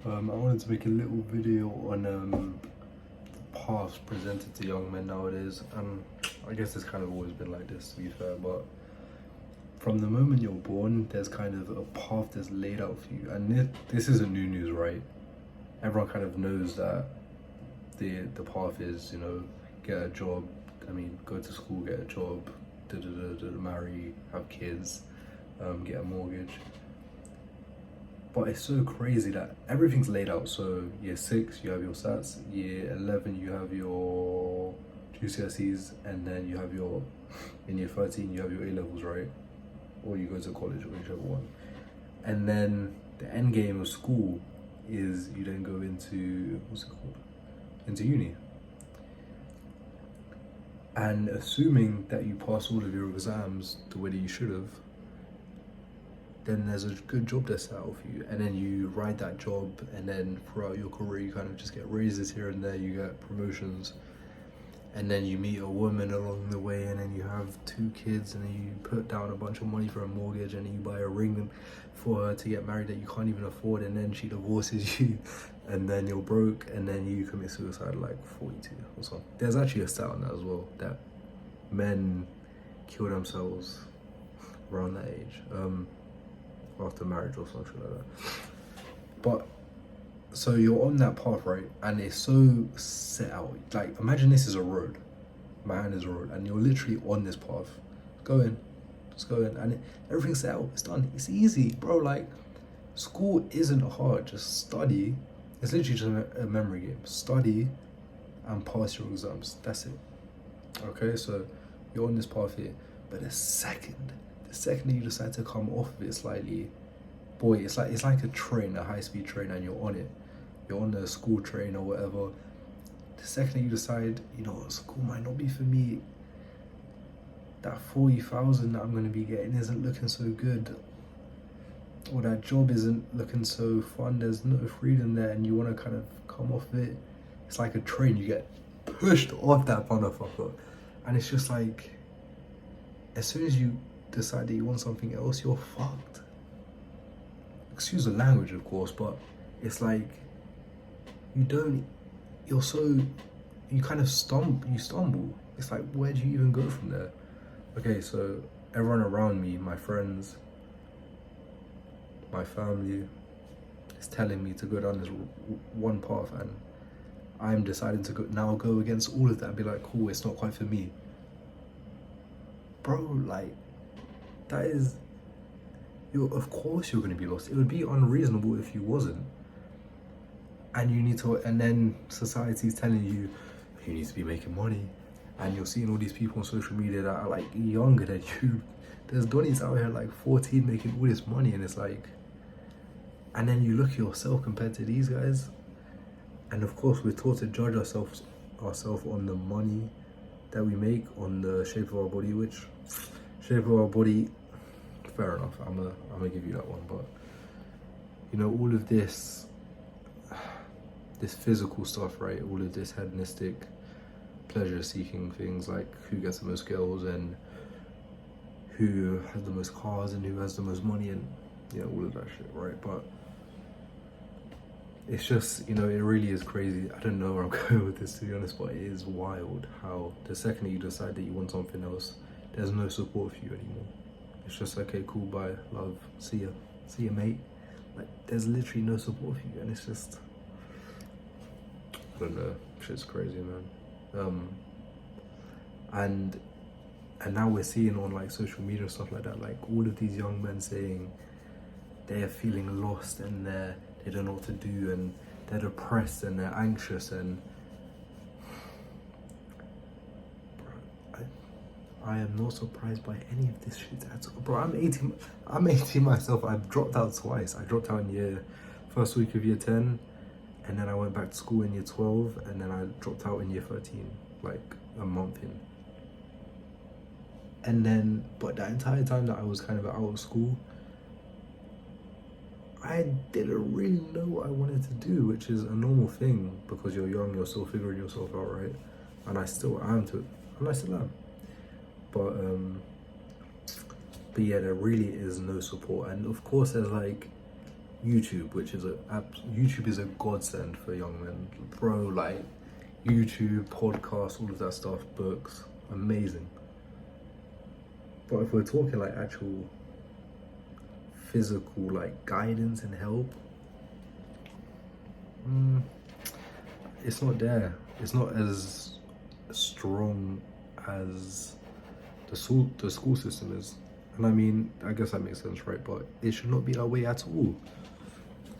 I wanted to make a little video on paths presented to young men nowadays, and I guess it's kind of always been like this, to be fair, but from the moment you're born, there's kind of a path that's laid out for you, and this isn't new news, right? Everyone kind of knows that the path is, get a job, go to school, get a job, marry, have kids, get a mortgage. But it's so crazy that everything's laid out. So year 6, you have your SATs. Year 11, you have your GCSEs, and then you have in year 13, you have your A-levels, right? Or you go to college, or whichever one. And then the end game of school is you then go into, into uni. And assuming that you pass all of your exams the way that you should have, then there's a good job that's set out for you, and then you ride that job, and then throughout your career you kind of just get raises here and there, you get promotions, and then you meet a woman along the way, and then you have 2 kids, and then you put down a bunch of money for a mortgage, and then you buy a ring for her to get married that you can't even afford, and then she divorces you, and then you're broke, and then you commit suicide at like 42 or something. There's actually a stat on that as well, that men kill themselves around that age. After marriage or something like that. But so you're on that path, right? And it's so set out. Like, imagine this is a road. My hand is a road, and you're literally on this path. Just go in, and everything's set out. It's done. It's easy, bro. Like, school isn't hard. Just study. It's literally just a memory game. Study and pass your exams. That's it. Okay, so you're on this path here, but the second that you decide to come off of it slightly, boy, it's like a train, a high-speed train, and you're on it. You're on the school train or whatever. The second that you decide, school might not be for me, that 40,000 that I'm going to be getting isn't looking so good, or that job isn't looking so fun, there's no freedom there, and you want to kind of come off of it. It's like a train, you get pushed off that motherfucker, and it's just like, as soon as you decide that you want something else, you're fucked. Excuse the language, of course, but it's like you kind of stumble. It's like, where do you even go from there? Okay, so everyone around me, my friends, my family, is telling me to go down this one path, and I'm deciding to go against all of that and be like, cool, it's not quite for me. Bro, like, of course you're going to be lost. It would be unreasonable if you wasn't. And then society's telling you need to be making money, and you're seeing all these people on social media that are like younger than you. There's donnies out here like 14 making all this money, and it's like, and then you look at yourself compared to these guys, and of course we're taught to judge ourselves on the money that we make, on the shape of our body, which shape of our body, fair enough, I'm gonna give you that one. But all of this physical stuff, right? All of this hedonistic pleasure seeking things, like who gets the most girls, and who has the most cars, and who has the most money, and all of that shit, right? But it's just, it really is crazy. I don't know where I'm going with this, to be honest, but it is wild how the second that you decide that you want something else, there's no support for you anymore. It's just, okay, cool, bye, love, see ya, mate. Like, there's literally no support for you, and it's just, I don't know, shit's crazy, man. And now we're seeing on like social media and stuff like that, like all of these young men saying they're feeling lost, and they don't know what to do, and they're depressed, and they're anxious, and I am not surprised by any of this shit at all. Bro, I'm 18 myself. I've dropped out twice. I dropped out in first week of year 10, and then I went back to school in year 12, and then I dropped out in year 13, like a month in. And then, but that entire time that I was kind of out of school, I didn't really know what I wanted to do, which is a normal thing, because you're young, you're still figuring yourself out, right? And I still am. But yeah, there really is no support. And of course there's like YouTube, which is YouTube is a godsend for young men, bro. Like YouTube, podcasts, all of that stuff, books, amazing. But if we're talking like actual physical like guidance and help, it's not there. It's not as strong as the school system is. And I mean, I guess that makes sense, right? But it should not be that way at all.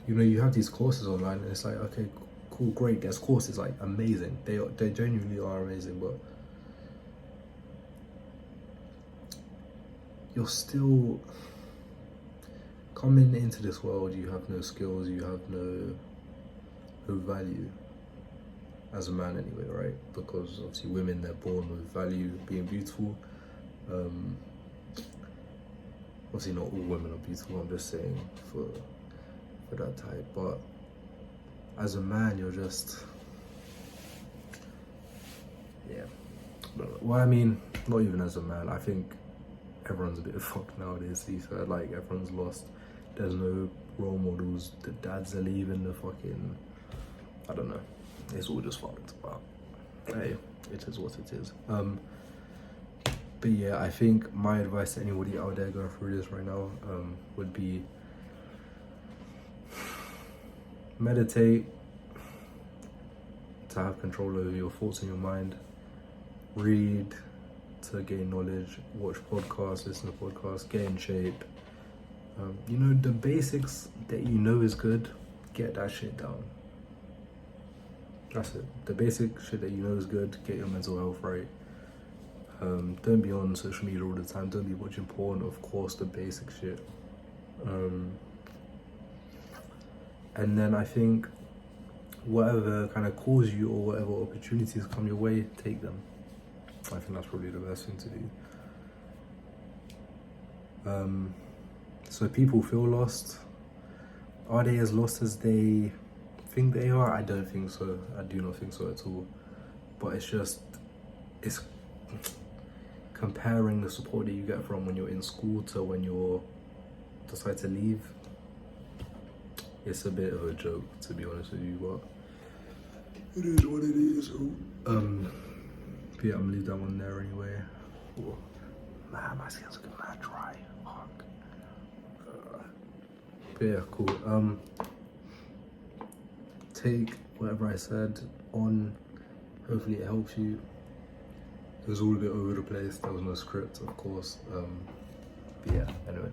You know, you have these courses online and it's like, okay, cool, great, there's courses, like amazing. They genuinely are amazing, but you're still coming into this world, you have no skills, you have no value as a man anyway, right? Because obviously women, they're born with value, being beautiful. Obviously not all women are beautiful, I'm just saying for that type, but as a man, you're just, yeah. Well, I mean, not even as a man, I think everyone's a bit fucked nowadays, to be fair. Like, everyone's lost, there's no role models, the dads are leaving, the fucking, I don't know, it's all just fucked, but hey, it is what it is. But yeah, I think my advice to anybody out there going through this right now would be meditate, to have control over your thoughts and your mind, read to gain knowledge, watch podcasts, listen to podcasts, get in shape. You know, the basics that you know is good, get that shit down. That's it. The basic shit that you know is good, get your mental health right. Don't be on social media all the time, don't be watching porn, of course, the basic shit. And then I think whatever kind of calls you or whatever opportunities come your way, take them. I think that's probably the best thing to do. So people feel lost. Are they as lost as they think they are? I don't think so. I do not think so at all. But it's comparing the support that you get from when you're in school to when you decide to leave. It's a bit of a joke, to be honest with you, but it is what it is. But yeah, I'm gonna leave that one there anyway. Oh, man, my skin's looking mad dry. Fuck. But yeah, cool. Take whatever I said on. Hopefully it helps you. It was all a bit over the place. There was no script, of course. But yeah, anyway.